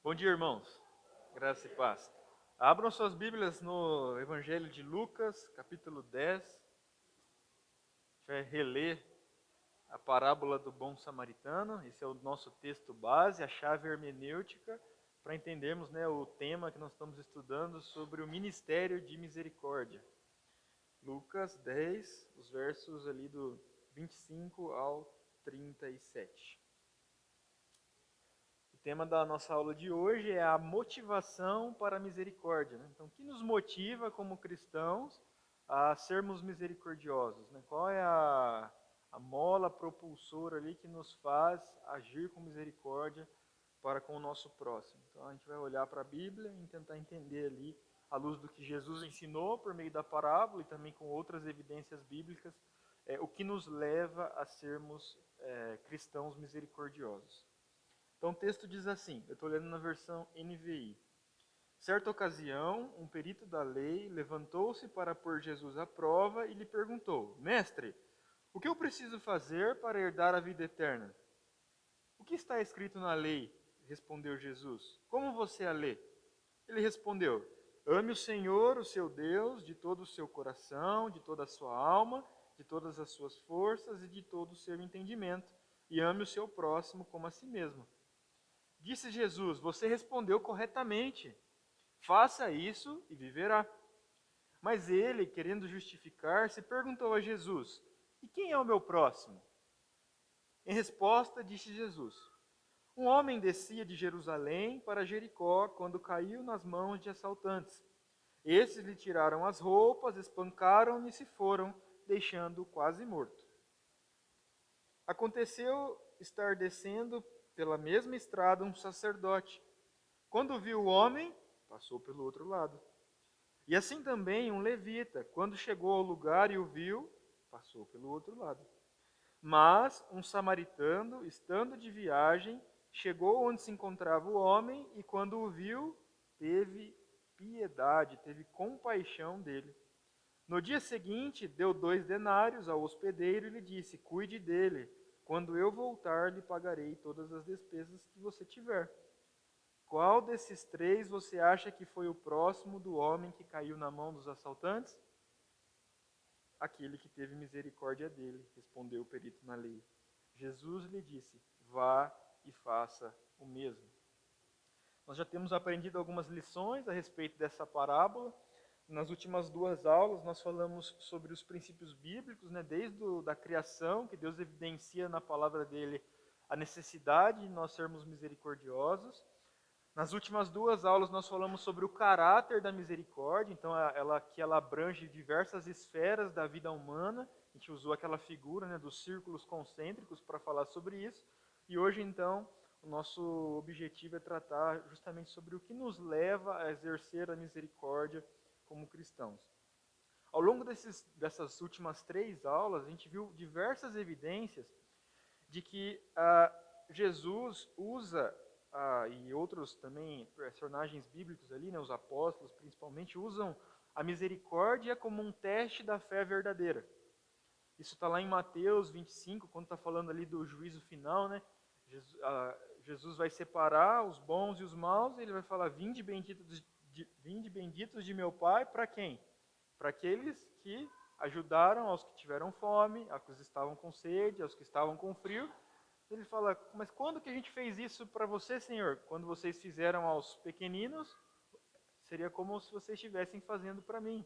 Bom dia, irmãos. Graça e paz. Abram suas Bíblias no Evangelho de Lucas, capítulo 10. A gente vai reler a parábola do bom samaritano. Esse é o nosso texto base, a chave hermenêutica, para entendermos, o tema que nós estamos estudando sobre o ministério de misericórdia. Lucas 10, os versos ali do 25 ao 37. O tema da nossa aula de hoje é a motivação para a misericórdia. Então, o que nos motiva como cristãos a sermos misericordiosos? Qual é a mola propulsora ali que nos faz agir com misericórdia para com o nosso próximo? Então, a gente vai olhar para a Bíblia e tentar entender ali, à luz do que Jesus ensinou por meio da parábola e também com outras evidências bíblicas, o que nos leva a sermos cristãos misericordiosos. Então o texto diz assim, eu estou lendo na versão NVI. Certa ocasião, um perito da lei levantou-se para pôr Jesus à prova e lhe perguntou: Mestre, o que eu preciso fazer para herdar a vida eterna? O que está escrito na lei? Respondeu Jesus. Como você a lê? Ele respondeu: Ame o Senhor, o seu Deus, de todo o seu coração, de toda a sua alma, de todas as suas forças e de todo o seu entendimento, e ame o seu próximo como a si mesmo. Disse Jesus: Você respondeu corretamente. Faça isso e viverá. Mas ele, querendo justificar-se, perguntou a Jesus: E quem é o meu próximo? Em resposta, disse Jesus: Um homem descia de Jerusalém para Jericó quando caiu nas mãos de assaltantes. Esses lhe tiraram as roupas, espancaram-no e se foram, deixando-o quase morto. Aconteceu estar descendo pela mesma estrada um sacerdote. Quando viu o homem, passou pelo outro lado. E assim também um levita, quando chegou ao lugar e o viu, passou pelo outro lado. Mas um samaritano, estando de viagem, chegou onde se encontrava o homem e quando o viu, teve piedade, teve compaixão dele. No dia seguinte, deu 2 denários ao hospedeiro e lhe disse: Cuide dele. Quando eu voltar, lhe pagarei todas as despesas que você tiver. Qual desses três você acha que foi o próximo do homem que caiu na mão dos assaltantes? Aquele que teve misericórdia dele, respondeu o perito na lei. Jesus lhe disse: Vá e faça o mesmo. Nós já temos aprendido algumas lições a respeito dessa parábola. Nas últimas 2 aulas, nós falamos sobre os princípios bíblicos, desde a criação, que Deus evidencia na palavra dele a necessidade de nós sermos misericordiosos. Nas últimas 2 aulas nós falamos sobre o caráter da misericórdia, então ela abrange diversas esferas da vida humana. A gente usou aquela figura, dos círculos concêntricos para falar sobre isso. E hoje então o nosso objetivo é tratar justamente sobre o que nos leva a exercer a misericórdia como cristãos. Ao longo dessas últimas 3 aulas, a gente viu diversas evidências de que Jesus usa, e outros também personagens bíblicos ali, os apóstolos principalmente, usam a misericórdia como um teste da fé verdadeira. Isso está lá em Mateus 25, quando está falando ali do juízo final, Jesus vai separar os bons e os maus, e ele vai falar: vinde benditos de meu Pai, para quem? Para aqueles que ajudaram aos que tiveram fome, aos que estavam com sede, aos que estavam com frio. Ele fala: mas quando que a gente fez isso para você, Senhor? Quando vocês fizeram aos pequeninos, seria como se vocês estivessem fazendo para mim.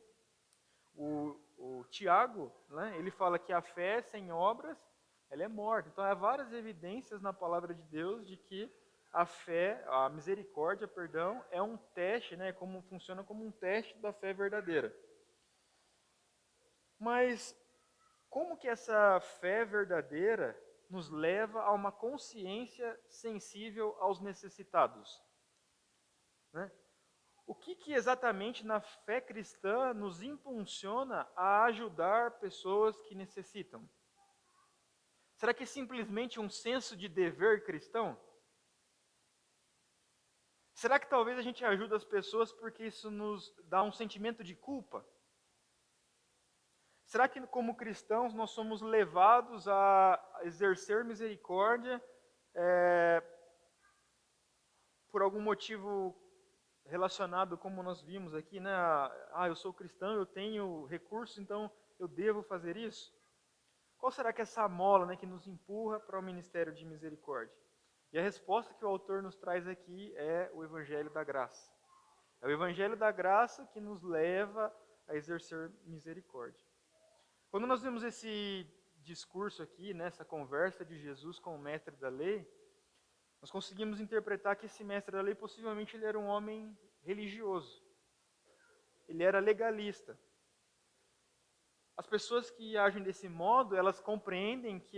O Tiago, ele fala que a fé sem obras, ela é morta. Então, há várias evidências na palavra de Deus de que a fé, a misericórdia, perdão, é um teste, funciona como um teste da fé verdadeira. Mas como que essa fé verdadeira nos leva a uma consciência sensível aos necessitados? O que exatamente na fé cristã nos impulsiona a ajudar pessoas que necessitam? Será que é simplesmente um senso de dever cristão? Será que talvez a gente ajuda as pessoas porque isso nos dá um sentimento de culpa? Será que como cristãos nós somos levados a exercer misericórdia por algum motivo relacionado, como nós vimos aqui, né? Eu sou cristão, eu tenho recursos, então eu devo fazer isso? Qual será que é essa mola, né, que nos empurra para o ministério de misericórdia? E a resposta que o autor nos traz aqui é o Evangelho da Graça. É o Evangelho da Graça que nos leva a exercer misericórdia. Quando nós vemos esse discurso aqui, nessa conversa de Jesus com o mestre da lei, nós conseguimos interpretar que esse mestre da lei possivelmente ele era um homem religioso. Ele era legalista. As pessoas que agem desse modo, elas compreendem que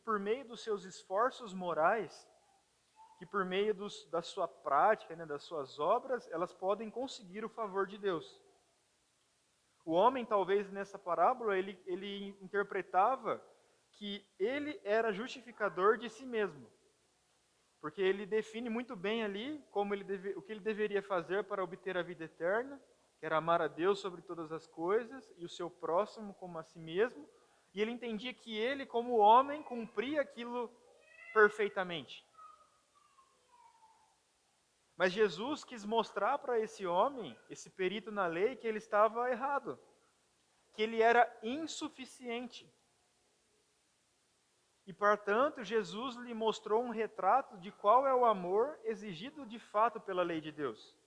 por meio dos seus esforços morais, que por meio da sua prática, né, das suas obras, elas podem conseguir o favor de Deus. O homem, talvez nessa parábola, ele interpretava que ele era justificador de si mesmo. Porque ele define muito bem ali o que ele deveria fazer para obter a vida eterna, que era amar a Deus sobre todas as coisas e o seu próximo como a si mesmo. E ele entendia que ele, como homem, cumpria aquilo perfeitamente. Mas Jesus quis mostrar para esse homem, esse perito na lei, que ele estava errado, que ele era insuficiente. E, portanto, Jesus lhe mostrou um retrato de qual é o amor exigido de fato pela lei de Deus.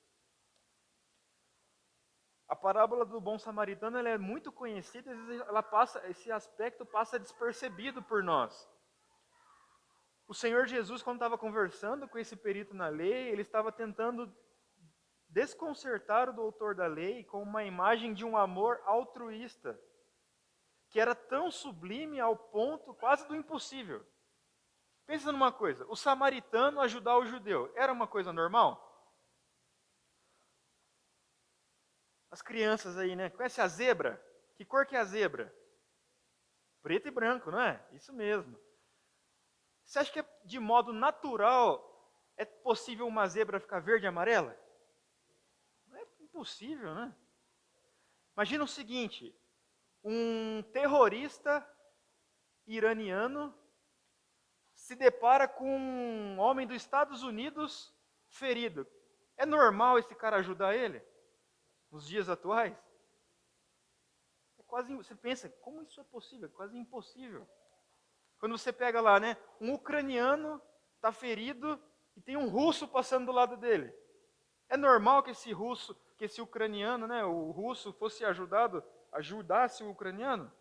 A parábola do bom samaritano ela é muito conhecida, às vezes esse aspecto passa despercebido por nós. O Senhor Jesus, quando estava conversando com esse perito na lei, ele estava tentando desconcertar o doutor da lei com uma imagem de um amor altruísta, que era tão sublime ao ponto quase do impossível. Pensa numa coisa, o samaritano ajudar o judeu, era uma coisa normal? As crianças aí, né? Conhece a zebra? Que cor que é a zebra? Preto e branco, não é? Isso mesmo. Você acha que de modo natural é possível uma zebra ficar verde e amarela? Não é impossível, né? Imagina o seguinte, um terrorista iraniano se depara com um homem dos Estados Unidos ferido. É normal esse cara ajudar ele? Nos dias atuais? É quase, você pensa, como isso é possível? É quase impossível. Quando você pega lá, né, um ucraniano está ferido e tem um russo passando do lado dele. É normal que esse ucraniano, né, o russo fosse ajudasse o ucraniano?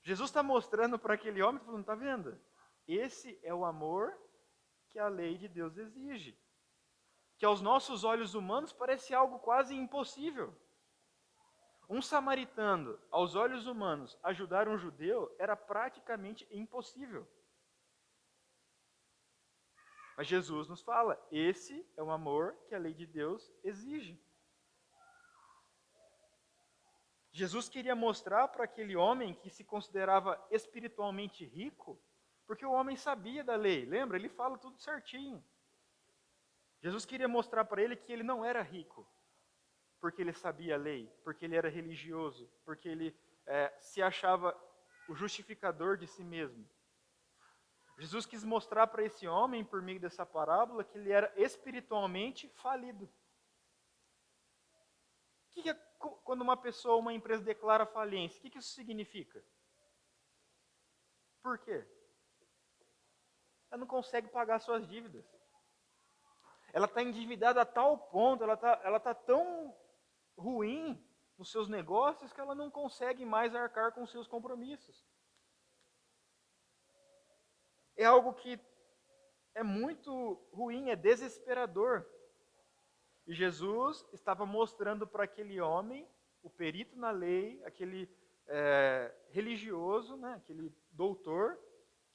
Jesus está mostrando para aquele homem, falando, está vendo? Esse é o amor que a lei de Deus exige. Que aos nossos olhos humanos parece algo quase impossível. Um samaritano, aos olhos humanos, ajudar um judeu era praticamente impossível. Mas Jesus nos fala, esse é o amor que a lei de Deus exige. Jesus queria mostrar para aquele homem que se considerava espiritualmente rico, porque o homem sabia da lei, lembra? Ele fala tudo certinho. Jesus queria mostrar para ele que ele não era rico, porque ele sabia a lei, porque ele era religioso, porque ele se achava o justificador de si mesmo. Jesus quis mostrar para esse homem, por meio dessa parábola, que ele era espiritualmente falido. O que é quando uma empresa declara falência? O que isso significa? Por quê? Ela não consegue pagar suas dívidas. Ela está endividada a tal ponto, ela tá tão ruim nos seus negócios que ela não consegue mais arcar com seus compromissos. É algo que é muito ruim, é desesperador. E Jesus estava mostrando para aquele homem, o perito na lei, aquele religioso, né, aquele doutor,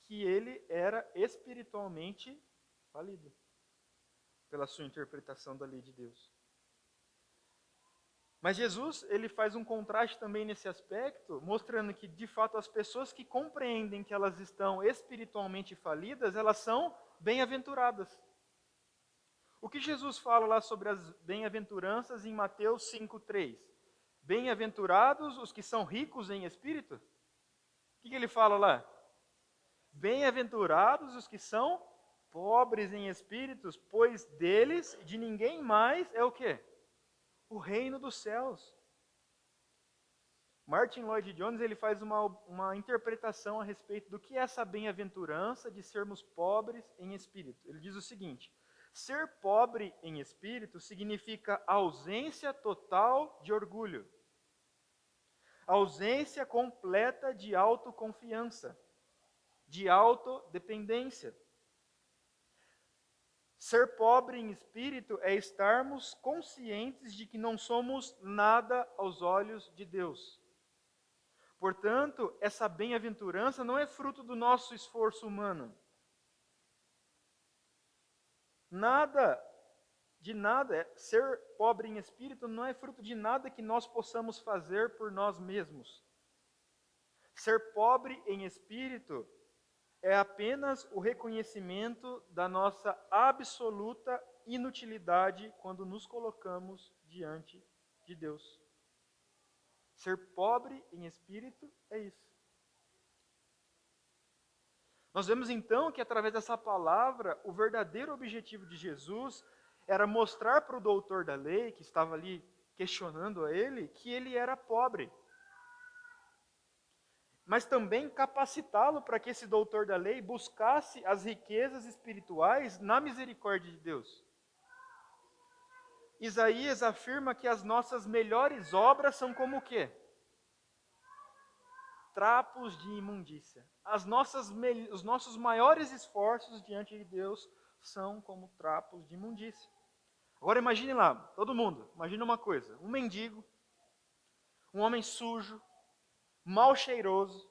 que ele era espiritualmente falido pela sua interpretação da lei de Deus. Mas Jesus, ele faz um contraste também nesse aspecto, mostrando que, de fato, as pessoas que compreendem que elas estão espiritualmente falidas, elas são bem-aventuradas. O que Jesus fala lá sobre as bem-aventuranças em Mateus 5,3? Bem-aventurados os que são ricos em espírito? O que ele fala lá? Bem-aventurados os que são pobres em espíritos, pois deles, de ninguém mais, é o quê? O reino dos céus. Martin Lloyd Jones ele faz uma interpretação a respeito do que é essa bem-aventurança de sermos pobres em espírito. Ele diz o seguinte: ser pobre em espírito significa ausência total de orgulho, ausência completa de autoconfiança, de autodependência. Ser pobre em espírito é estarmos conscientes de que não somos nada aos olhos de Deus. Portanto, essa bem-aventurança não é fruto do nosso esforço humano. Nada, de nada, ser pobre em espírito não é fruto de nada que nós possamos fazer por nós mesmos. Ser pobre em espírito é apenas o reconhecimento da nossa absoluta inutilidade quando nos colocamos diante de Deus. Ser pobre em espírito é isso. Nós vemos então que através dessa palavra, o verdadeiro objetivo de Jesus era mostrar para o doutor da lei, que estava ali questionando a ele, que ele era pobre. Mas também capacitá-lo para que esse doutor da lei buscasse as riquezas espirituais na misericórdia de Deus. Isaías afirma que as nossas melhores obras são como o quê? Trapos de imundícia. Os nossos maiores esforços diante de Deus são como trapos de imundícia. Agora imagine lá, todo mundo, imagine uma coisa, um mendigo, um homem sujo, mal cheiroso,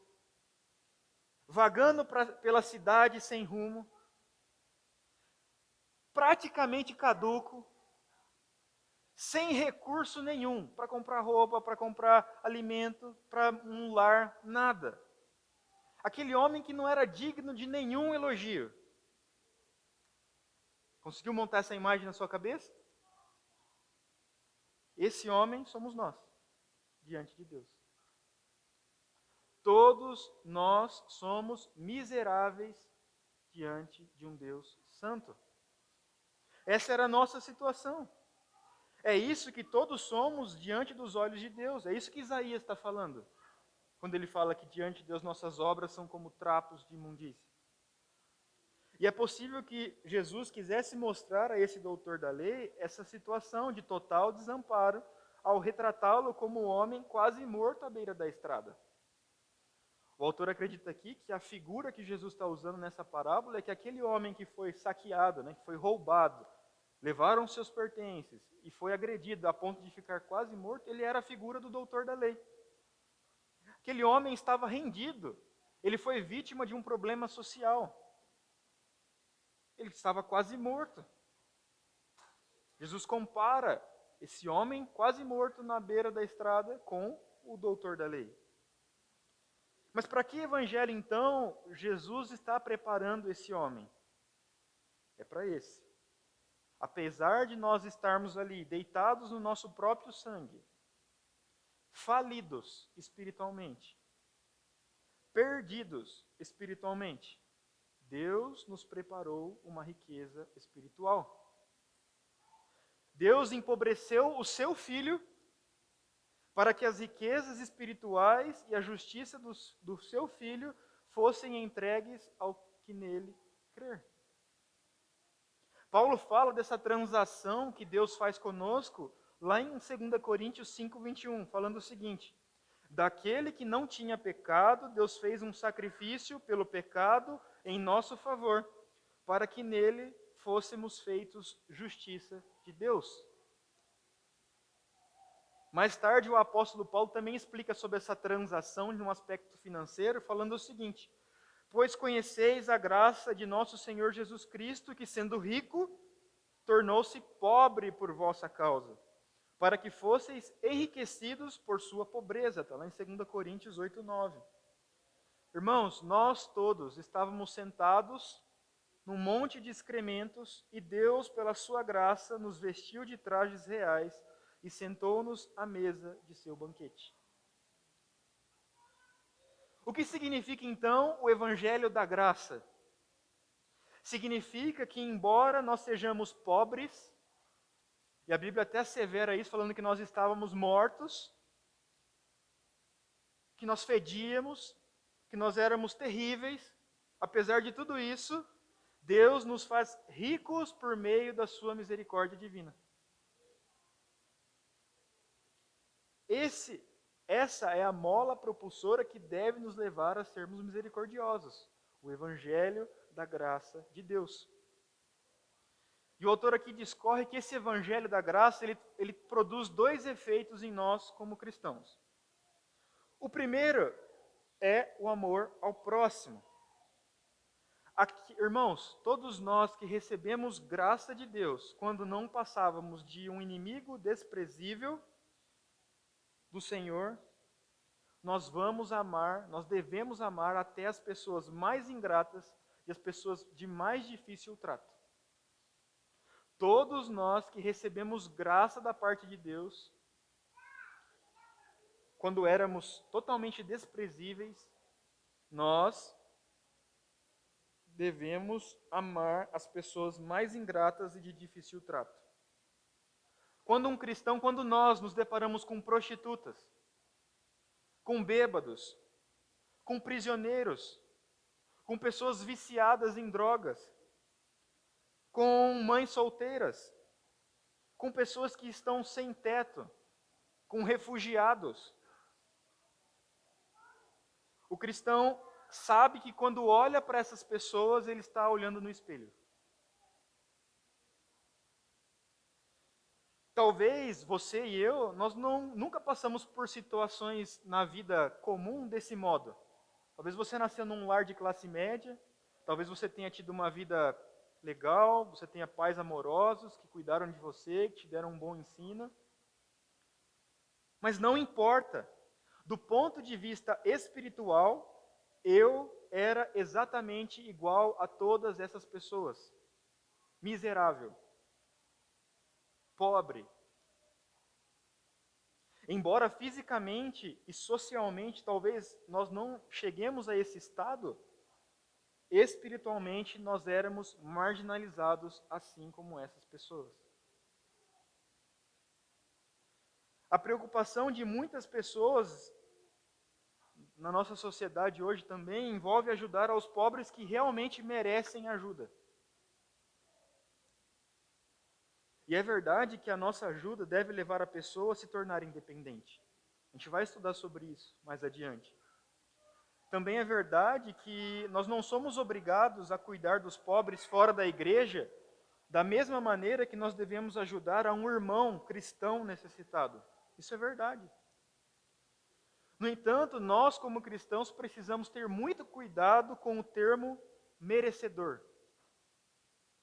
vagando pela cidade sem rumo, praticamente caduco, sem recurso nenhum para comprar roupa, para comprar alimento, para um lar, nada. Aquele homem que não era digno de nenhum elogio. Conseguiu montar essa imagem na sua cabeça? Esse homem somos nós, diante de Deus. Todos nós somos miseráveis diante de um Deus santo. Essa era a nossa situação. É isso que todos somos diante dos olhos de Deus. É isso que Isaías está falando, quando ele fala que diante de Deus nossas obras são como trapos de imundícia. E é possível que Jesus quisesse mostrar a esse doutor da lei essa situação de total desamparo, ao retratá-lo como um homem quase morto à beira da estrada. O autor acredita aqui que a figura que Jesus está usando nessa parábola é que aquele homem que foi saqueado, que foi roubado, levaram seus pertences e foi agredido a ponto de ficar quase morto, ele era a figura do doutor da lei. Aquele homem estava rendido, ele foi vítima de um problema social. Ele estava quase morto. Jesus compara esse homem quase morto na beira da estrada com o doutor da lei. Mas para que evangelho, então, Jesus está preparando esse homem? É para esse. Apesar de nós estarmos ali, deitados no nosso próprio sangue, falidos espiritualmente, perdidos espiritualmente, Deus nos preparou uma riqueza espiritual. Deus empobreceu o seu Filho para que as riquezas espirituais e a justiça do seu Filho fossem entregues ao que nele crer. Paulo fala dessa transação que Deus faz conosco lá em 2 Coríntios 5, 21, falando o seguinte: daquele que não tinha pecado, Deus fez um sacrifício pelo pecado em nosso favor, para que nele fôssemos feitos justiça de Deus. Mais tarde, o apóstolo Paulo também explica sobre essa transação de um aspecto financeiro, falando o seguinte: pois conheceis a graça de nosso Senhor Jesus Cristo, que sendo rico, tornou-se pobre por vossa causa, para que fosseis enriquecidos por sua pobreza. Está lá em 2 Coríntios 8, 9. Irmãos, nós todos estávamos sentados num monte de excrementos e Deus, pela sua graça, nos vestiu de trajes reais e sentou-nos à mesa de seu banquete. O que significa então o evangelho da graça? significa que, embora nós sejamos pobres, e a Bíblia até assevera isso, falando que nós estávamos mortos, que nós fedíamos, que nós éramos terríveis, apesar de tudo isso, Deus nos faz ricos por meio da sua misericórdia divina. Essa é a mola propulsora que deve nos levar a sermos misericordiosos. O Evangelho da graça de Deus. E o autor aqui discorre que esse Evangelho da graça, ele produz dois efeitos em nós como cristãos. O primeiro é o amor ao próximo. Aqui, irmãos, todos nós que recebemos graça de Deus, quando não passávamos de um inimigo desprezível do Senhor, nós vamos amar, nós devemos amar até as pessoas mais ingratas e as pessoas de mais difícil trato. Todos nós que recebemos graça da parte de Deus, quando éramos totalmente desprezíveis, nós devemos amar as pessoas mais ingratas e de difícil trato. Quando nós nos deparamos com prostitutas, com bêbados, com prisioneiros, com pessoas viciadas em drogas, com mães solteiras, com pessoas que estão sem teto, com refugiados. O cristão sabe que quando olha para essas pessoas, ele está olhando no espelho. Talvez você e eu, nós nunca passamos por situações na vida comum desse modo. Talvez você nasceu num lar de classe média, talvez você tenha tido uma vida legal, você tenha pais amorosos que cuidaram de você, que te deram um bom ensino. Mas não importa. Do ponto de vista espiritual, eu era exatamente igual a todas essas pessoas. Miserável. Pobre. Embora fisicamente e socialmente talvez nós não cheguemos a esse estado, espiritualmente nós éramos marginalizados assim como essas pessoas. A preocupação de muitas pessoas na nossa sociedade hoje também envolve ajudar aos pobres que realmente merecem ajuda. E é verdade que a nossa ajuda deve levar a pessoa a se tornar independente. A gente vai estudar sobre isso mais adiante. Também é verdade que nós não somos obrigados a cuidar dos pobres fora da igreja, da mesma maneira que nós devemos ajudar a um irmão cristão necessitado. Isso é verdade. No entanto, nós como cristãos precisamos ter muito cuidado com o termo merecedor,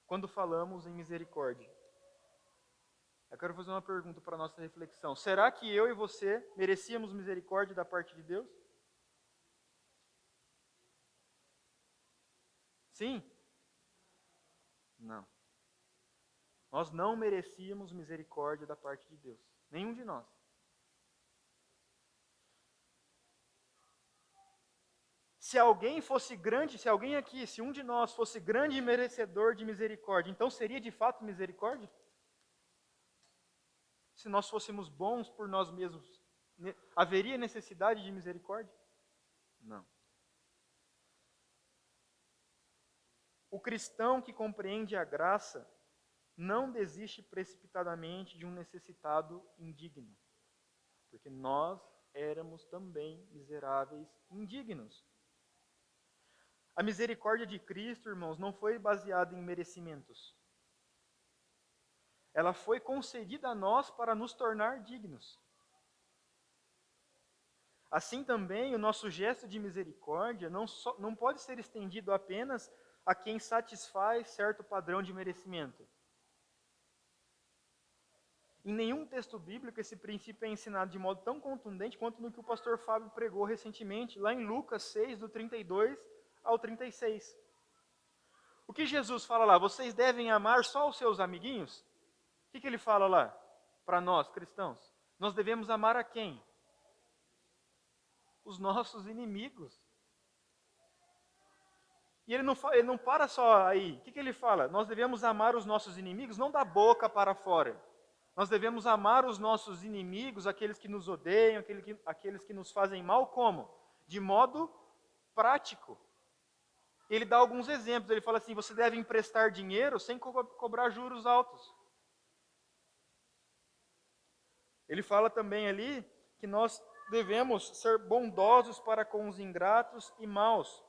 quando falamos em misericórdia. Eu quero fazer uma pergunta para a nossa reflexão. Será que eu e você merecíamos misericórdia da parte de Deus? Sim? Não. Nós não merecíamos misericórdia da parte de Deus. Nenhum de nós. Se alguém fosse grande, se alguém aqui, se um de nós fosse grande e merecedor de misericórdia, então seria de fato misericórdia? Se nós fôssemos bons por nós mesmos, haveria necessidade de misericórdia? Não. O cristão que compreende a graça não desiste precipitadamente de um necessitado indigno, porque nós éramos também miseráveis indignos. A misericórdia de Cristo, irmãos, não foi baseada em merecimentos. Ela foi concedida a nós para nos tornar dignos. Assim também, o nosso gesto de misericórdia não pode ser estendido apenas a quem satisfaz certo padrão de merecimento. Em nenhum texto bíblico esse princípio é ensinado de modo tão contundente quanto no que o pastor Fábio pregou recentemente, lá em Lucas 6, do 32 ao 36. O que Jesus fala lá? Vocês devem amar só os seus amiguinhos? O que ele fala lá para nós, cristãos? Nós devemos amar a quem? Os nossos inimigos. E ele não para só aí. O que ele fala? Nós devemos amar os nossos inimigos não da boca para fora. Nós devemos amar os nossos inimigos, aqueles que nos odeiam, aqueles que nos fazem mal, como? De modo prático. Ele dá alguns exemplos. Ele fala assim: você deve emprestar dinheiro sem cobrar juros altos. Ele fala também ali que nós devemos ser bondosos para com os ingratos e maus.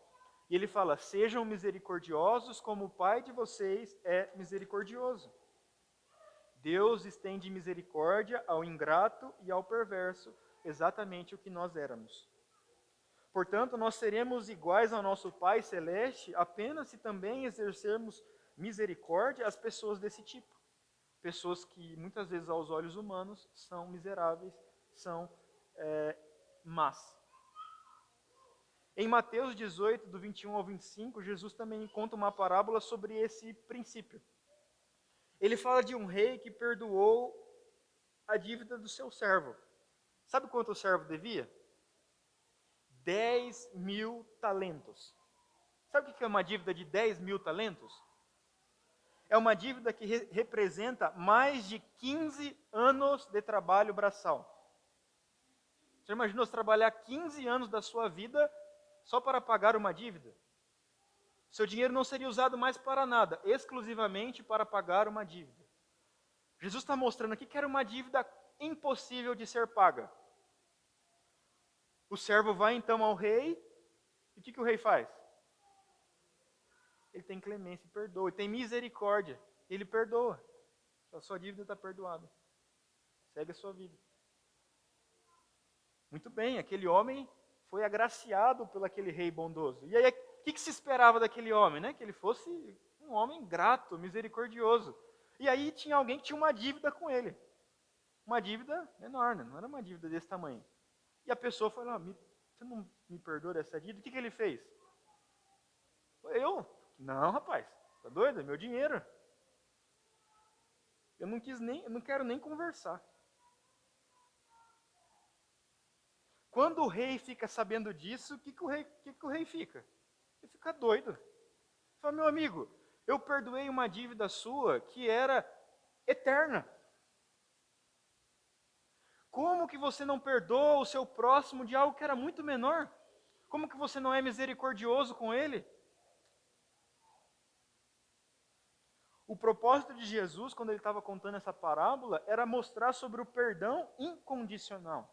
E ele fala: sejam misericordiosos como o Pai de vocês é misericordioso. Deus estende misericórdia ao ingrato e ao perverso, exatamente o que nós éramos. Portanto, nós seremos iguais ao nosso Pai Celeste apenas se também exercermos misericórdia às pessoas desse tipo. Pessoas que muitas vezes aos olhos humanos são miseráveis, são más. Em Mateus 18, do 21 ao 25, Jesus também conta uma parábola sobre esse princípio. Ele fala de um rei que perdoou a dívida do seu servo. Sabe quanto o servo devia? 10.000 talentos. Sabe o que é uma dívida de 10.000 talentos? É uma dívida que representa mais de 15 anos de trabalho braçal. Você imaginou se trabalhar 15 anos da sua vida só para pagar uma dívida? Seu dinheiro não seria usado mais para nada, exclusivamente para pagar uma dívida. Jesus está mostrando aqui que era uma dívida impossível de ser paga. O servo vai então ao rei, e o que o rei faz? Ele tem clemência e perdoa, ele tem misericórdia, ele perdoa. A sua dívida está perdoada. Segue a sua vida. Muito bem, aquele homem foi agraciado pelo aquele rei bondoso. E aí, o que se esperava daquele homem? Né? Que ele fosse um homem grato, misericordioso. E aí tinha alguém que tinha uma dívida com ele. Uma dívida enorme, não era uma dívida desse tamanho. E a pessoa falou: você não me perdoa dessa dívida? O que ele fez? Eu? Não, rapaz, tá doido? É meu dinheiro. Eu não quero nem conversar. Quando o rei fica sabendo disso, o que o rei fica? Ele fica doido. Ele fala: meu amigo, eu perdoei uma dívida sua que era eterna. Como que você não perdoa o seu próximo de algo que era muito menor? Como que você não é misericordioso com ele? O propósito de Jesus, quando ele estava contando essa parábola, era mostrar sobre o perdão incondicional.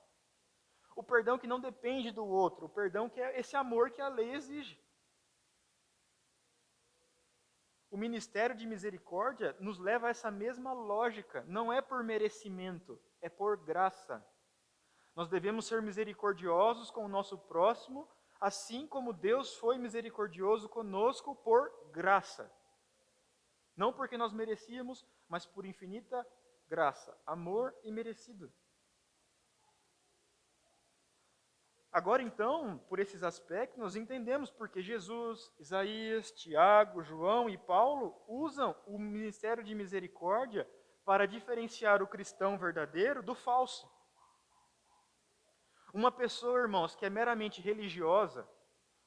O perdão que não depende do outro, o perdão que é esse amor que a lei exige. O ministério de misericórdia nos leva a essa mesma lógica. Não é por merecimento, é por graça. Nós devemos ser misericordiosos com o nosso próximo, assim como Deus foi misericordioso conosco por graça. Não porque nós merecíamos, mas por infinita graça, amor imerecido. Agora então, por esses aspectos, nós entendemos porque Jesus, Isaías, Tiago, João e Paulo usam o ministério de misericórdia para diferenciar o cristão verdadeiro do falso. Uma pessoa, irmãos, que é meramente religiosa,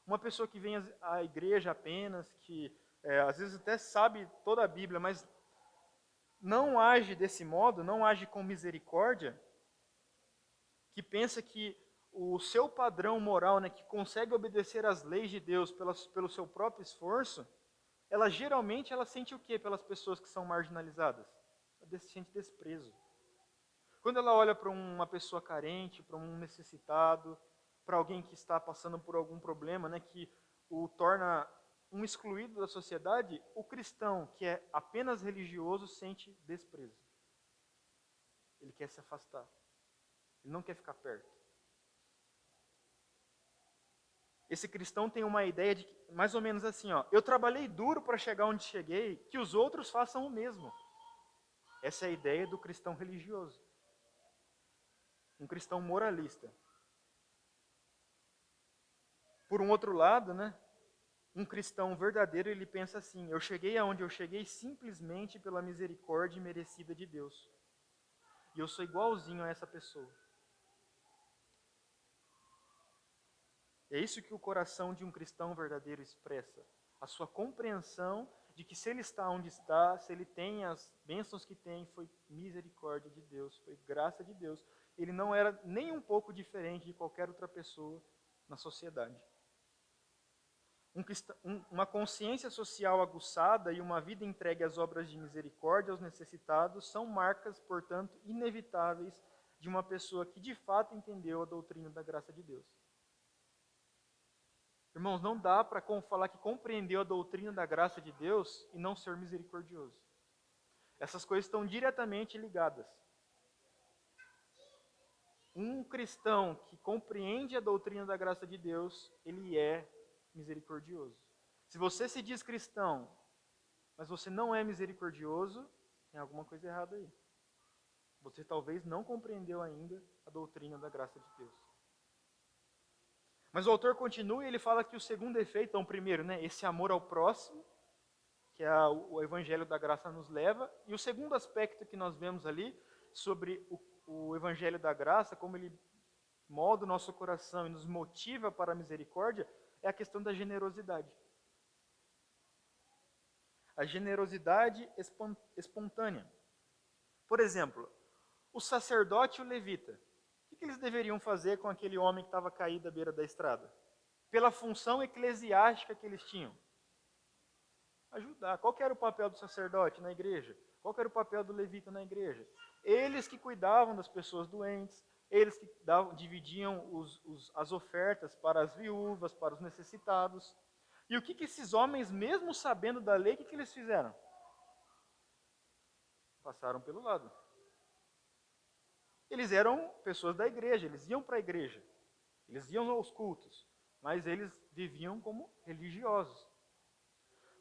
uma pessoa que vem à igreja apenas, que às vezes até sabe toda a Bíblia, mas não age desse modo, não age com misericórdia, que pensa que o seu padrão moral, né, que consegue obedecer às leis de Deus pelo seu próprio esforço, geralmente ela sente o quê pelas pessoas que são marginalizadas? Ela sente desprezo. Quando ela olha para uma pessoa carente, para um necessitado, para alguém que está passando por algum problema, né, que o torna um excluído da sociedade, o cristão que é apenas religioso sente desprezo. Ele quer se afastar. Ele não quer ficar perto. Esse cristão tem uma ideia de mais ou menos assim, eu trabalhei duro para chegar onde cheguei, que os outros façam o mesmo. Essa é a ideia do cristão religioso. Um cristão moralista. Por um outro lado, né, um cristão verdadeiro, ele pensa assim: eu cheguei aonde eu cheguei simplesmente pela misericórdia merecida de Deus. E eu sou igualzinho a essa pessoa. É isso que o coração de um cristão verdadeiro expressa. A sua compreensão de que se ele está onde está, se ele tem as bênçãos que tem, foi misericórdia de Deus, foi graça de Deus. Ele não era nem um pouco diferente de qualquer outra pessoa na sociedade. Uma consciência social aguçada e uma vida entregue às obras de misericórdia aos necessitados são marcas, portanto, inevitáveis de uma pessoa que de fato entendeu a doutrina da graça de Deus. Irmãos, não dá para falar que compreendeu a doutrina da graça de Deus e não ser misericordioso. Essas coisas estão diretamente ligadas. Um cristão que compreende a doutrina da graça de Deus, ele é misericordioso. Se você se diz cristão, mas você não é misericordioso, tem alguma coisa errada aí. Você talvez não compreendeu ainda a doutrina da graça de Deus. Mas o autor continua e ele fala que o segundo efeito, então, primeiro, esse amor ao próximo, que o evangelho da graça nos leva, e o segundo aspecto que nós vemos ali, sobre o evangelho da graça, como ele molda o nosso coração e nos motiva para a misericórdia, é a questão da generosidade. A generosidade espontânea. Por exemplo, o sacerdote e o levita. O que eles deveriam fazer com aquele homem que estava caído à beira da estrada? Pela função eclesiástica que eles tinham. Ajudar. Qual que era o papel do sacerdote na igreja? Qual que era o papel do levita na igreja? Eles que cuidavam das pessoas doentes, eles que dividiam as ofertas para as viúvas, para os necessitados. E o que esses homens, mesmo sabendo da lei, o que eles fizeram? Passaram pelo lado. Eles eram pessoas da igreja, eles iam para a igreja, eles iam aos cultos, mas eles viviam como religiosos.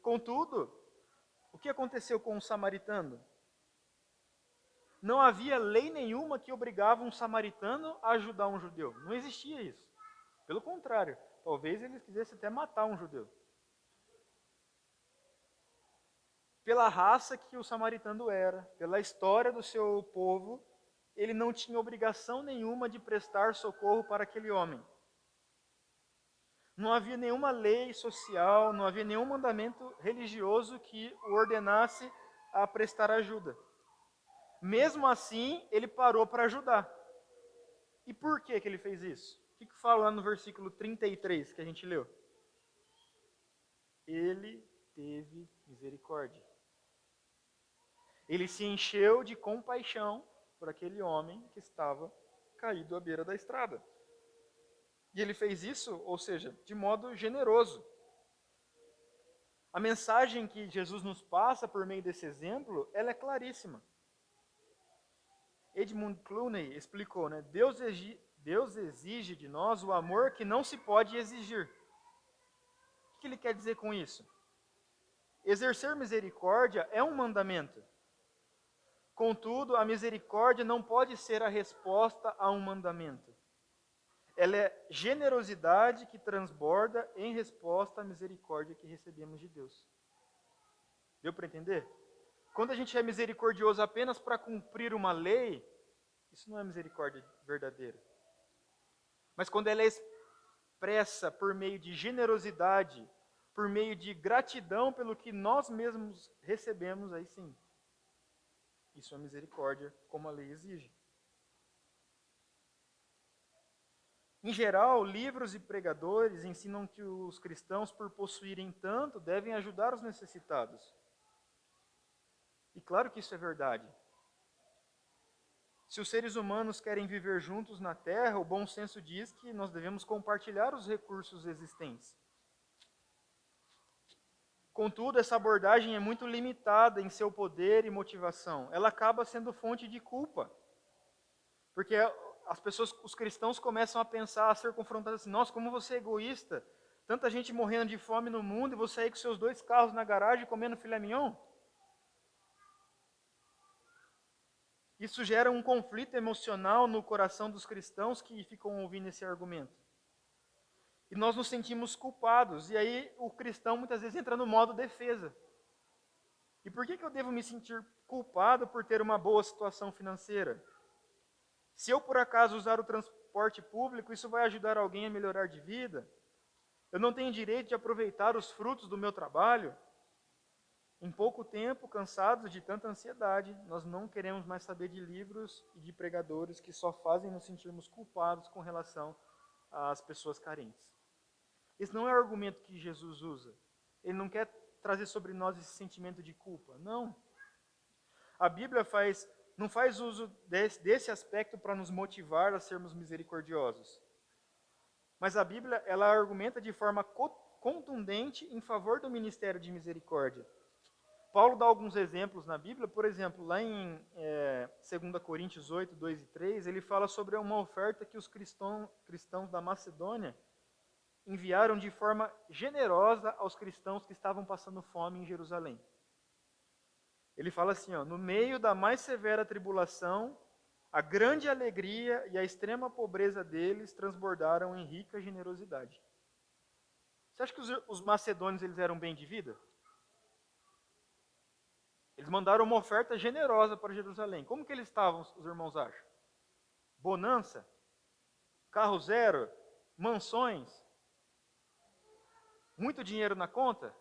Contudo, o que aconteceu com o samaritano? Não havia lei nenhuma que obrigava um samaritano a ajudar um judeu. Não existia isso. Pelo contrário, talvez eles quisessem até matar um judeu. Pela raça que o samaritano era, pela história do seu povo, ele não tinha obrigação nenhuma de prestar socorro para aquele homem. Não havia nenhuma lei social, não havia nenhum mandamento religioso que o ordenasse a prestar ajuda. Mesmo assim, ele parou para ajudar. E por que ele fez isso? O que fala lá no versículo 33 que a gente leu? Ele teve misericórdia. Ele se encheu de compaixão por aquele homem que estava caído à beira da estrada. E ele fez isso, ou seja, de modo generoso. A mensagem que Jesus nos passa por meio desse exemplo, ela é claríssima. Edmund Clooney explicou, Deus exige de nós o amor que não se pode exigir. O que ele quer dizer com isso? Exercer misericórdia é um mandamento. Contudo, a misericórdia não pode ser a resposta a um mandamento. Ela é generosidade que transborda em resposta à misericórdia que recebemos de Deus. Deu para entender? Quando a gente é misericordioso apenas para cumprir uma lei, isso não é misericórdia verdadeira. Mas quando ela é expressa por meio de generosidade, por meio de gratidão pelo que nós mesmos recebemos, aí sim. Isso é misericórdia, como a lei exige. Em geral, livros e pregadores ensinam que os cristãos, por possuírem tanto, devem ajudar os necessitados. E claro que isso é verdade. Se os seres humanos querem viver juntos na Terra, o bom senso diz que nós devemos compartilhar os recursos existentes. Contudo, essa abordagem é muito limitada em seu poder e motivação. Ela acaba sendo fonte de culpa. Porque os cristãos começam a pensar, a ser confrontados assim, nossa, como você é egoísta, tanta gente morrendo de fome no mundo e você aí com seus 2 carros na garagem comendo filé mignon? Isso gera um conflito emocional no coração dos cristãos que ficam ouvindo esse argumento. E nós nos sentimos culpados, e aí o cristão muitas vezes entra no modo defesa. E por que eu devo me sentir culpado por ter uma boa situação financeira? Se eu, por acaso, usar o transporte público, isso vai ajudar alguém a melhorar de vida? Eu não tenho direito de aproveitar os frutos do meu trabalho? Em pouco tempo, cansados de tanta ansiedade, nós não queremos mais saber de livros e de pregadores que só fazem nos sentirmos culpados com relação às pessoas carentes. Esse não é o argumento que Jesus usa. Ele não quer trazer sobre nós esse sentimento de culpa. Não. A Bíblia não faz uso desse aspecto para nos motivar a sermos misericordiosos. Mas a Bíblia, ela argumenta de forma contundente em favor do ministério de misericórdia. Paulo dá alguns exemplos na Bíblia, por exemplo, lá em 2 Coríntios 8, 2 e 3, ele fala sobre uma oferta que os cristãos da Macedônia enviaram de forma generosa aos cristãos que estavam passando fome em Jerusalém. Ele fala assim, no meio da mais severa tribulação, a grande alegria e a extrema pobreza deles transbordaram em rica generosidade. Você acha que os macedônios eles eram bem de vida? Eles mandaram uma oferta generosa para Jerusalém. Como que eles estavam, os irmãos acham? Bonança? Carro zero? Mansões? Muito dinheiro na conta?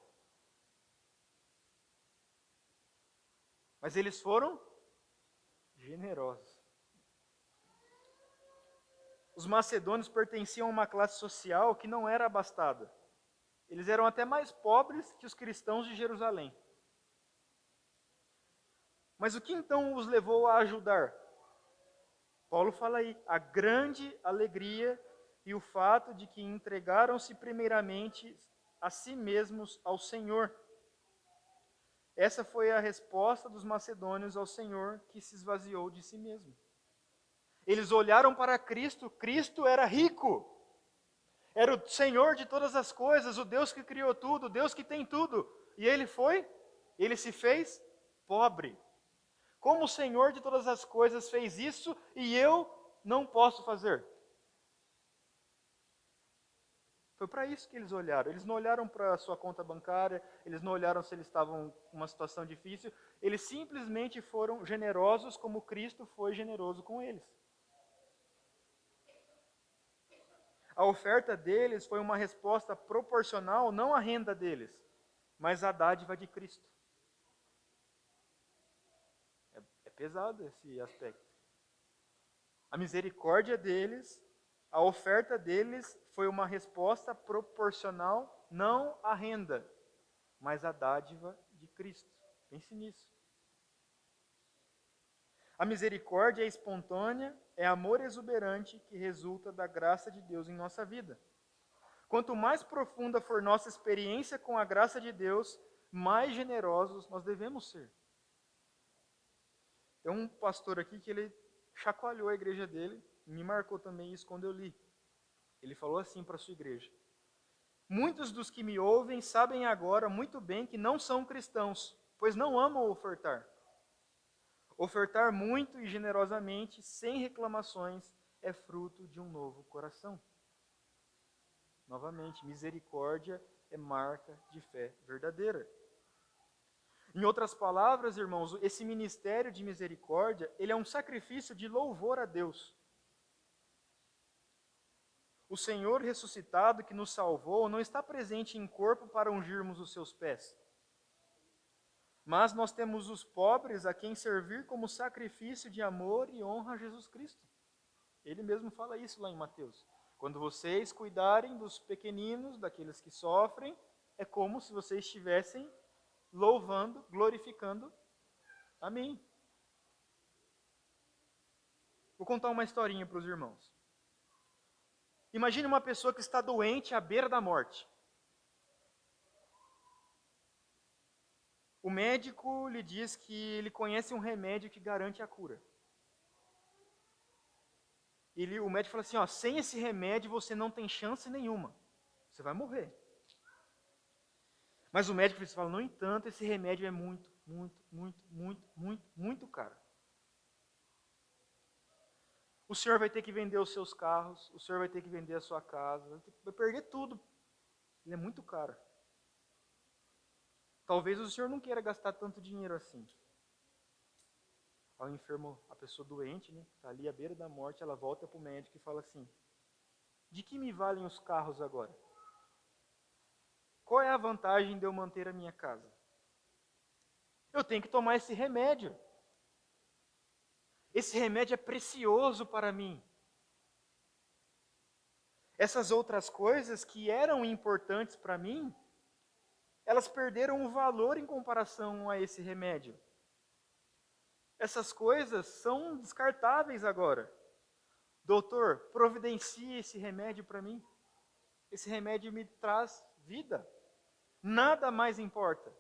Mas eles foram generosos. Os macedônios pertenciam a uma classe social que não era abastada. Eles eram até mais pobres que os cristãos de Jerusalém. Mas o que então os levou a ajudar? Paulo fala aí, a grande alegria e o fato de que entregaram-se primeiramente a si mesmos ao Senhor. Essa foi a resposta dos macedônios ao Senhor, que se esvaziou de si mesmo. Eles olharam para Cristo, Cristo era rico. Era o Senhor de todas as coisas, o Deus que criou tudo, o Deus que tem tudo. E ele se fez pobre. Como o Senhor de todas as coisas fez isso e eu não posso fazer? Foi para isso que eles olharam. Eles não olharam para a sua conta bancária, eles não olharam se eles estavam em uma situação difícil. Eles simplesmente foram generosos como Cristo foi generoso com eles. A oferta deles foi uma resposta proporcional não à renda deles, mas à dádiva de Cristo. É pesado esse aspecto. A misericórdia deles, a oferta deles foi uma resposta proporcional não à renda, mas à dádiva de Cristo. Pense nisso. A misericórdia é espontânea, é amor exuberante que resulta da graça de Deus em nossa vida. Quanto mais profunda for nossa experiência com a graça de Deus, mais generosos nós devemos ser. Tem um pastor aqui que ele chacoalhou a igreja dele, me marcou também isso quando eu li. Ele falou assim para a sua igreja: muitos dos que me ouvem sabem agora muito bem que não são cristãos, pois não amam ofertar. Ofertar muito e generosamente, sem reclamações, é fruto de um novo coração. Novamente, misericórdia é marca de fé verdadeira. Em outras palavras, irmãos, esse ministério de misericórdia, ele é um sacrifício de louvor a Deus. O Senhor ressuscitado que nos salvou não está presente em corpo para ungirmos os seus pés. Mas nós temos os pobres a quem servir como sacrifício de amor e honra a Jesus Cristo. Ele mesmo fala isso lá em Mateus. Quando vocês cuidarem dos pequeninos, daqueles que sofrem, é como se vocês estivessem louvando, glorificando a mim. Vou contar uma historinha para os irmãos. Imagine uma pessoa que está doente à beira da morte. O médico lhe diz que ele conhece um remédio que garante a cura. O médico fala assim, sem esse remédio você não tem chance nenhuma. Você vai morrer. Mas o médico fala, no entanto, esse remédio é muito, muito, muito, muito, muito, muito caro. O senhor vai ter que vender os seus carros, o senhor vai ter que vender a sua casa, vai perder tudo. Ele é muito caro. Talvez o senhor não queira gastar tanto dinheiro assim. Ao enfermo, a pessoa doente, está ali à beira da morte, ela volta para o médico e fala assim, de que me valem os carros agora? Qual é a vantagem de eu manter a minha casa? Eu tenho que tomar esse remédio. Esse remédio é precioso para mim. Essas outras coisas que eram importantes para mim, elas perderam o valor em comparação a esse remédio. Essas coisas são descartáveis agora. Doutor, providencie esse remédio para mim. Esse remédio me traz vida. Nada mais importa.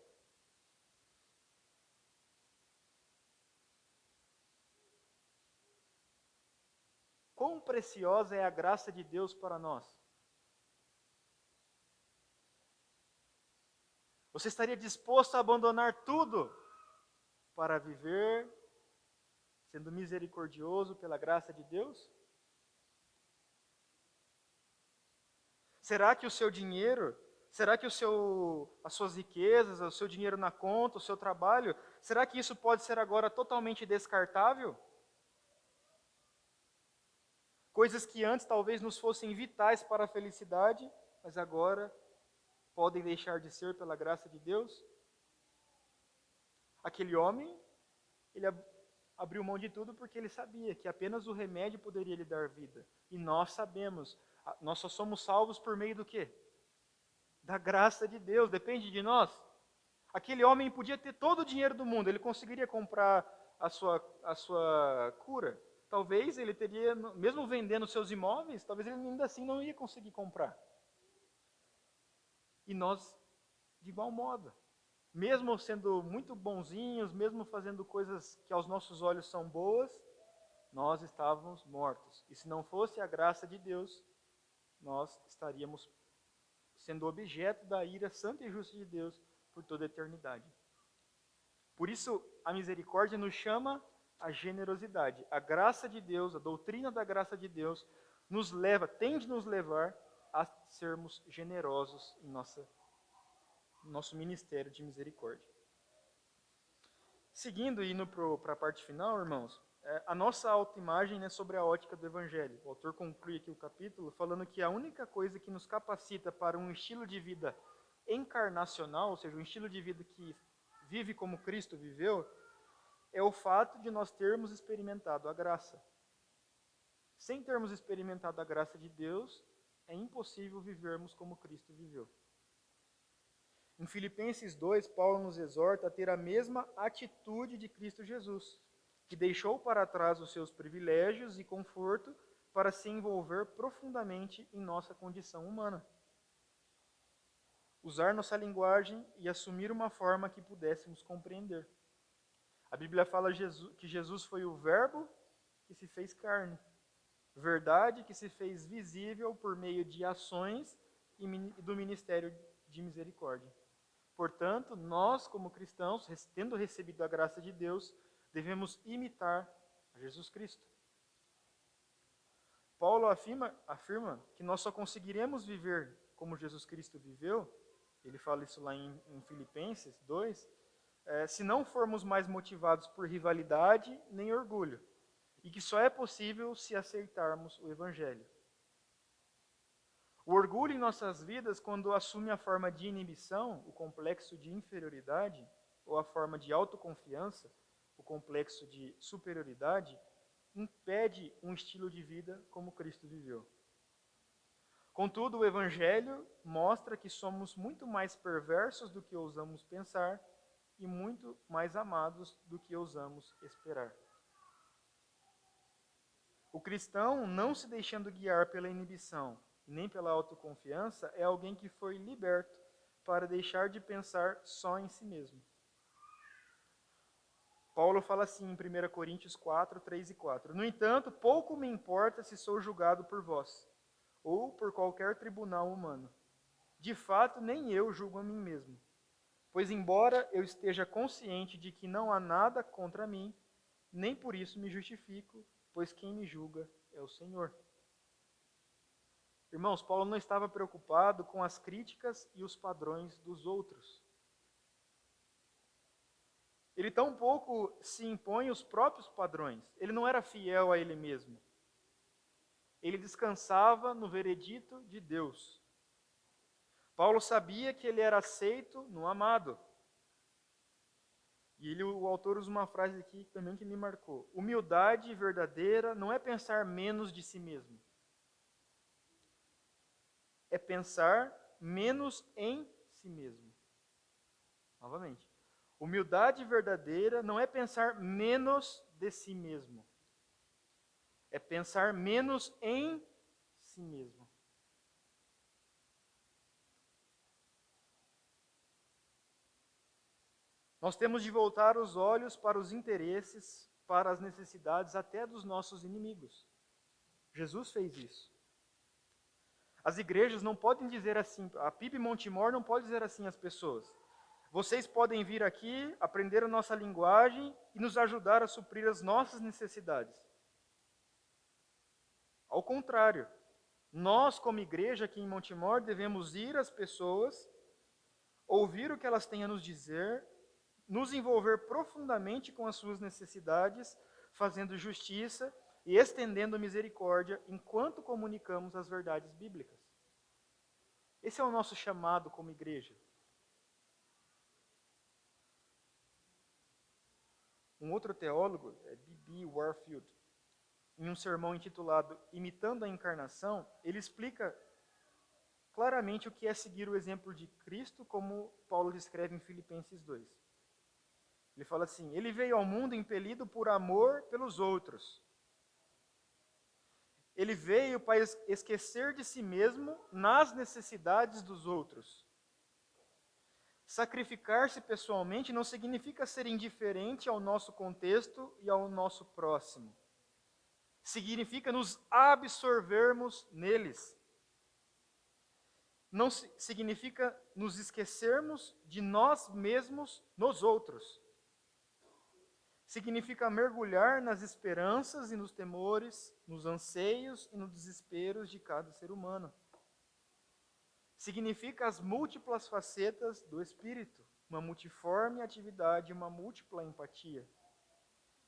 Quão preciosa é a graça de Deus para nós? Você estaria disposto a abandonar tudo para viver sendo misericordioso pela graça de Deus? Será que o seu dinheiro, será que as suas riquezas, o seu dinheiro na conta, o seu trabalho, será que isso pode ser agora totalmente descartável? Coisas que antes talvez nos fossem vitais para a felicidade, mas agora podem deixar de ser pela graça de Deus? Aquele homem, ele abriu mão de tudo porque ele sabia que apenas o remédio poderia lhe dar vida. E nós sabemos, nós só somos salvos por meio do quê? Da graça de Deus, depende de nós. Aquele homem podia ter todo o dinheiro do mundo, ele conseguiria comprar a sua cura. Talvez ele teria, mesmo vendendo seus imóveis, talvez ele ainda assim não ia conseguir comprar. E nós, de igual modo, mesmo sendo muito bonzinhos, mesmo fazendo coisas que aos nossos olhos são boas, nós estávamos mortos. E se não fosse a graça de Deus, nós estaríamos sendo objeto da ira santa e justa de Deus por toda a eternidade. Por isso, a misericórdia nos chama à generosidade. A graça de Deus, a doutrina da graça de Deus, tende a nos levar a sermos generosos em nosso ministério de misericórdia. Seguindo e indo para a parte final, irmãos, a nossa autoimagem é sobre a ótica do Evangelho. O autor conclui aqui o capítulo falando que a única coisa que nos capacita para um estilo de vida encarnacional, ou seja, um estilo de vida que vive como Cristo viveu, é o fato de nós termos experimentado a graça. Sem termos experimentado a graça de Deus, é impossível vivermos como Cristo viveu. Em Filipenses 2, Paulo nos exorta a ter a mesma atitude de Cristo Jesus, que deixou para trás os seus privilégios e conforto para se envolver profundamente em nossa condição humana. Usar nossa linguagem e assumir uma forma que pudéssemos compreender. A Bíblia fala que Jesus foi o Verbo que se fez carne, verdade que se fez visível por meio de ações e do ministério de misericórdia. Portanto, nós, como cristãos, tendo recebido a graça de Deus, devemos imitar a Jesus Cristo. Paulo afirma que nós só conseguiremos viver como Jesus Cristo viveu, ele fala isso lá em Filipenses 2, se não formos mais motivados por rivalidade nem orgulho, e que só é possível se aceitarmos o Evangelho. O orgulho em nossas vidas, quando assume a forma de inibição, o complexo de inferioridade, ou a forma de autoconfiança, o complexo de superioridade, impede um estilo de vida como Cristo viveu. Contudo, o Evangelho mostra que somos muito mais perversos do que ousamos pensar e muito mais amados do que ousamos esperar. O cristão, não se deixando guiar pela inibição nem pela autoconfiança, é alguém que foi liberto para deixar de pensar só em si mesmo. Paulo fala assim em 1 Coríntios 4, 3 e 4. No entanto, pouco me importa se sou julgado por vós, ou por qualquer tribunal humano. De fato, nem eu julgo a mim mesmo. Pois embora eu esteja consciente de que não há nada contra mim, nem por isso me justifico, pois quem me julga é o Senhor. Irmãos, Paulo não estava preocupado com as críticas e os padrões dos outros. Ele tampouco se impõe os próprios padrões. Ele não era fiel a ele mesmo. Ele descansava no veredito de Deus. Paulo sabia que ele era aceito no amado. E o autor usa uma frase aqui também que me marcou. Humildade verdadeira não é pensar menos de si mesmo. É pensar menos em si mesmo. Novamente. Humildade verdadeira não é pensar menos de si mesmo. É pensar menos em si mesmo. Nós temos de voltar os olhos para os interesses, para as necessidades até dos nossos inimigos. Jesus fez isso. As igrejas não podem dizer assim, a PIB Montemor não pode dizer assim às pessoas. Vocês podem vir aqui, aprender a nossa linguagem e nos ajudar a suprir as nossas necessidades. Ao contrário, nós como igreja aqui em Montemor devemos ir às pessoas, ouvir o que elas têm a nos dizer, nos envolver profundamente com as suas necessidades, fazendo justiça e estendendo misericórdia enquanto comunicamos as verdades bíblicas. Esse é o nosso chamado como igreja. Um outro teólogo, B.B. Warfield, em um sermão intitulado Imitando a Encarnação, ele explica claramente o que é seguir o exemplo de Cristo, como Paulo descreve em Filipenses 2. Ele fala assim, ele veio ao mundo impelido por amor pelos outros. Ele veio para esquecer de si mesmo nas necessidades dos outros. Sacrificar-se pessoalmente não significa ser indiferente ao nosso contexto e ao nosso próximo. Significa nos absorvermos neles. Não significa nos esquecermos de nós mesmos nos outros. Significa mergulhar nas esperanças e nos temores, nos anseios e nos desesperos de cada ser humano. Significa as múltiplas facetas do Espírito, uma multiforme atividade, uma múltipla empatia.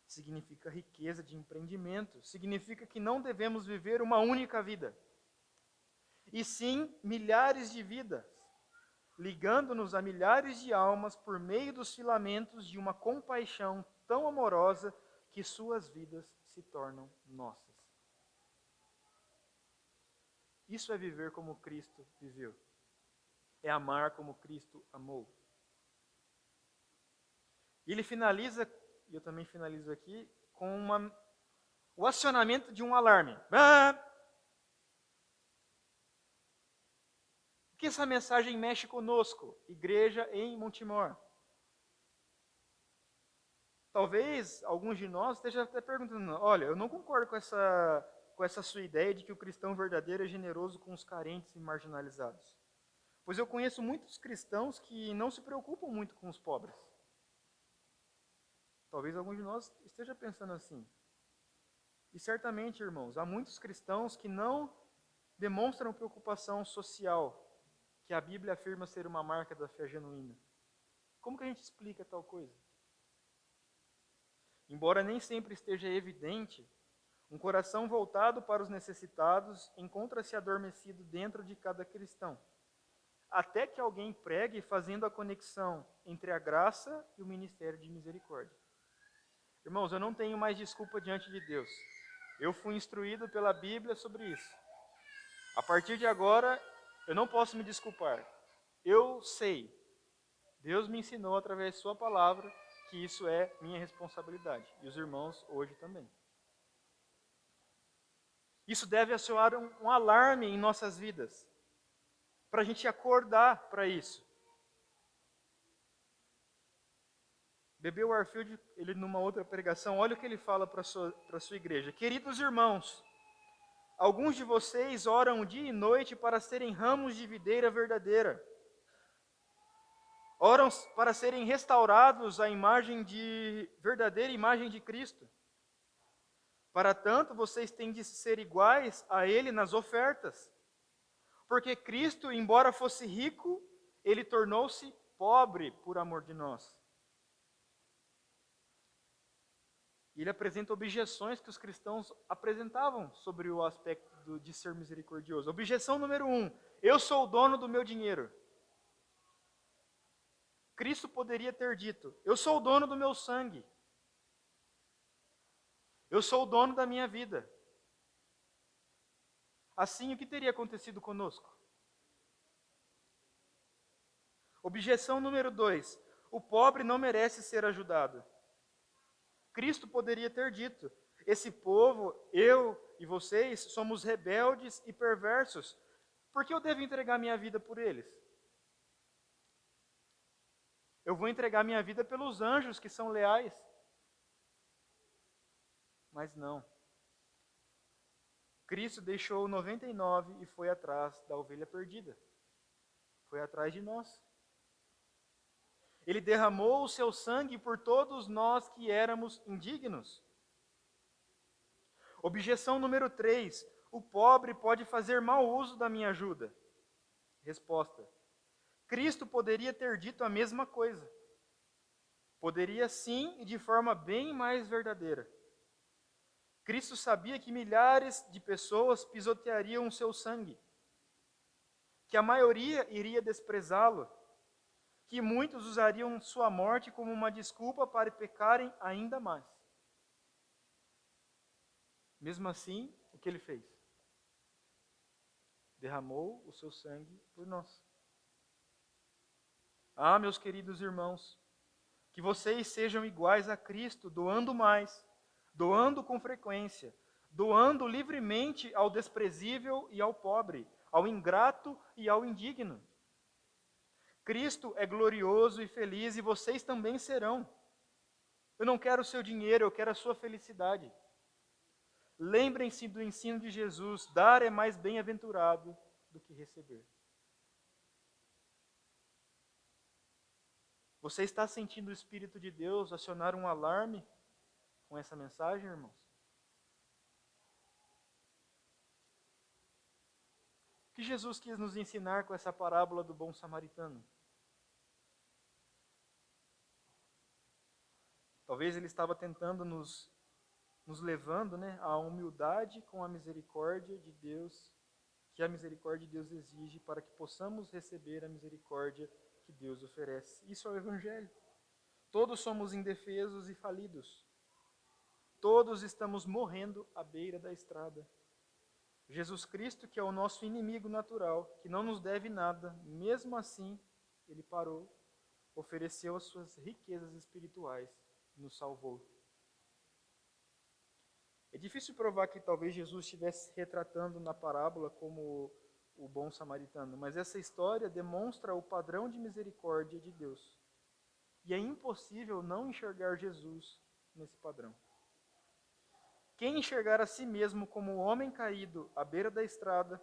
Significa riqueza de empreendimento. Significa que não devemos viver uma única vida, e sim milhares de vidas, ligando-nos a milhares de almas por meio dos filamentos de uma compaixão tão amorosa que suas vidas se tornam nossas. Isso é viver como Cristo viveu. É amar como Cristo amou. E ele finaliza, e eu também finalizo aqui, com o acionamento de um alarme. O que essa mensagem mexe conosco, igreja em Montemor? Talvez alguns de nós estejam até perguntando, olha, eu não concordo com essa sua ideia de que o cristão verdadeiro é generoso com os carentes e marginalizados. Pois eu conheço muitos cristãos que não se preocupam muito com os pobres. Talvez alguns de nós esteja pensando assim. E certamente, irmãos, há muitos cristãos que não demonstram preocupação social, que a Bíblia afirma ser uma marca da fé genuína. Como que a gente explica tal coisa? Embora nem sempre esteja evidente, um coração voltado para os necessitados encontra-se adormecido dentro de cada cristão, até que alguém pregue fazendo a conexão entre a graça e o ministério de misericórdia. Irmãos, eu não tenho mais desculpa diante de Deus. Eu fui instruído pela Bíblia sobre isso. A partir de agora, eu não posso me desculpar. Eu sei, Deus me ensinou através de sua palavra que isso é minha responsabilidade. E os irmãos hoje também. Isso deve acionar um alarme em nossas vidas, para a gente acordar para isso. B.B. Warfield, ele numa outra pregação, olha o que ele fala para a sua igreja. Queridos irmãos, alguns de vocês oram dia e noite para serem ramos de videira verdadeira. Oram para serem restaurados à verdadeira imagem de Cristo. Para tanto, vocês têm de ser iguais a Ele nas ofertas. Porque Cristo, embora fosse rico, Ele tornou-se pobre por amor de nós. E ele apresenta objeções que os cristãos apresentavam sobre o aspecto de ser misericordioso. Objeção número 1: eu sou o dono do meu dinheiro. Cristo poderia ter dito: eu sou o dono do meu sangue. Eu sou o dono da minha vida. Assim, o que teria acontecido conosco? Objeção número 2: o pobre não merece ser ajudado. Cristo poderia ter dito: esse povo, eu e vocês, somos rebeldes e perversos. Por que eu devo entregar minha vida por eles? Eu vou entregar minha vida pelos anjos que são leais. Mas não. Cristo deixou 99 e foi atrás da ovelha perdida. Foi atrás de nós. Ele derramou o seu sangue por todos nós que éramos indignos. Objeção número 3: o pobre pode fazer mau uso da minha ajuda. Resposta: Cristo poderia ter dito a mesma coisa. Poderia sim, e de forma bem mais verdadeira. Cristo sabia que milhares de pessoas pisoteariam o seu sangue, que a maioria iria desprezá-lo, que muitos usariam sua morte como uma desculpa para pecarem ainda mais. Mesmo assim, o que ele fez? Derramou o seu sangue por nós. Ah, meus queridos irmãos, que vocês sejam iguais a Cristo, doando mais, doando com frequência, doando livremente ao desprezível e ao pobre, ao ingrato e ao indigno. Cristo é glorioso e feliz e vocês também serão. Eu não quero o seu dinheiro, eu quero a sua felicidade. Lembrem-se do ensino de Jesus: dar é mais bem-aventurado do que receber. Você está sentindo o Espírito de Deus acionar um alarme com essa mensagem, irmãos? O que Jesus quis nos ensinar com essa parábola do bom samaritano? Talvez ele estava tentando nos levando, à humildade com a misericórdia de Deus, que a misericórdia de Deus exige para que possamos receber a misericórdia que Deus oferece. Isso é o Evangelho. Todos somos indefesos e falidos. Todos estamos morrendo à beira da estrada. Jesus Cristo, que é o nosso inimigo natural, que não nos deve nada, mesmo assim, ele parou, ofereceu as suas riquezas espirituais e nos salvou. É difícil provar que talvez Jesus estivesse retratando na parábola como o bom samaritano, mas essa história demonstra o padrão de misericórdia de Deus. E é impossível não enxergar Jesus nesse padrão. Quem enxergar a si mesmo como um homem caído à beira da estrada,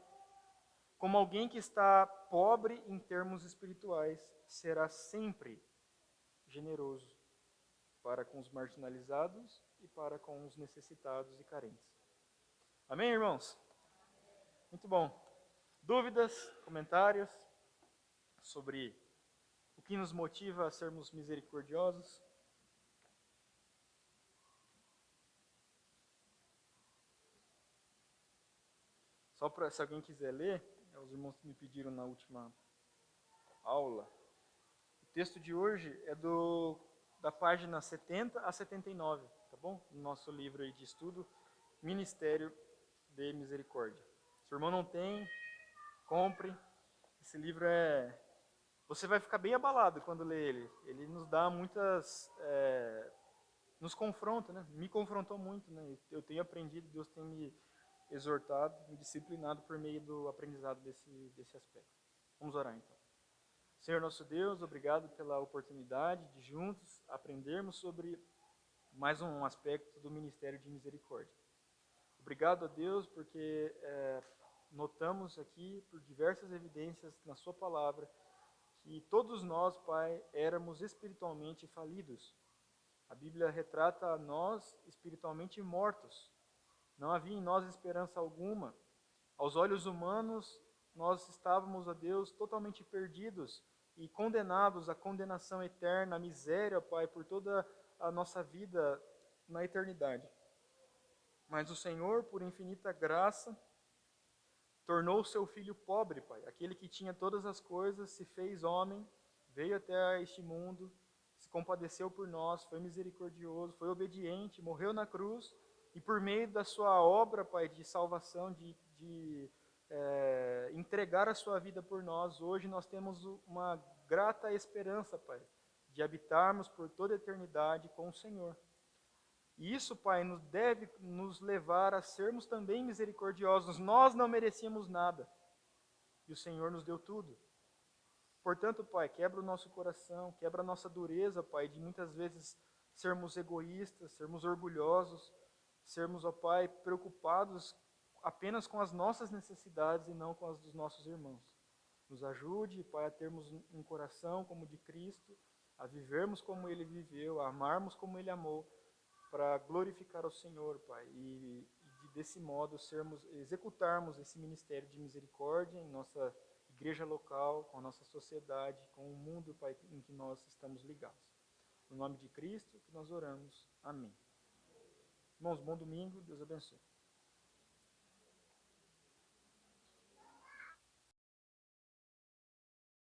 como alguém que está pobre em termos espirituais, será sempre generoso para com os marginalizados e para com os necessitados e carentes. Amém, irmãos? Muito bom. Dúvidas, comentários sobre o que nos motiva a sermos misericordiosos? Só para, se alguém quiser ler, os irmãos me pediram na última aula. O texto de hoje é da página 70 a 79, tá bom? No nosso livro aí de estudo, Ministério de Misericórdia. Se o irmão não tem, compre. Esse livro você vai ficar bem abalado quando lê ele. Ele nos dá muitas... nos confronta, né? Me confrontou muito, né? Eu tenho aprendido, Deus tem me exortado, me disciplinado por meio do aprendizado desse aspecto. Vamos orar então. Senhor nosso Deus, obrigado pela oportunidade de juntos aprendermos sobre mais um aspecto do ministério de misericórdia. Obrigado a Deus porque notamos aqui por diversas evidências na sua palavra que todos nós, Pai, éramos espiritualmente falidos. A Bíblia retrata nós espiritualmente mortos. Não havia em nós esperança alguma. Aos olhos humanos, nós estávamos, a Deus, totalmente perdidos e condenados à condenação eterna, à miséria, Pai, por toda a nossa vida na eternidade. Mas o Senhor, por infinita graça, tornou o seu Filho pobre, Pai. Aquele que tinha todas as coisas se fez homem, veio até este mundo, se compadeceu por nós, foi misericordioso, foi obediente, morreu na cruz, e por meio da sua obra, Pai, de salvação, de entregar a sua vida por nós, hoje nós temos uma grata esperança, Pai, de habitarmos por toda a eternidade com o Senhor. E isso, Pai, deve nos levar a sermos também misericordiosos. Nós não merecíamos nada, e o Senhor nos deu tudo. Portanto, Pai, quebra o nosso coração, quebra a nossa dureza, Pai, de muitas vezes sermos egoístas, sermos orgulhosos, sermos, ó Pai, preocupados apenas com as nossas necessidades e não com as dos nossos irmãos. Nos ajude, Pai, a termos um coração como o de Cristo, a vivermos como Ele viveu, a amarmos como Ele amou, para glorificar ao Senhor, Pai, e desse modo executarmos esse ministério de misericórdia em nossa igreja local, com a nossa sociedade, com o mundo, Pai, em que nós estamos ligados. No nome de Cristo que nós oramos. Amém. Irmãos, bom domingo, Deus abençoe.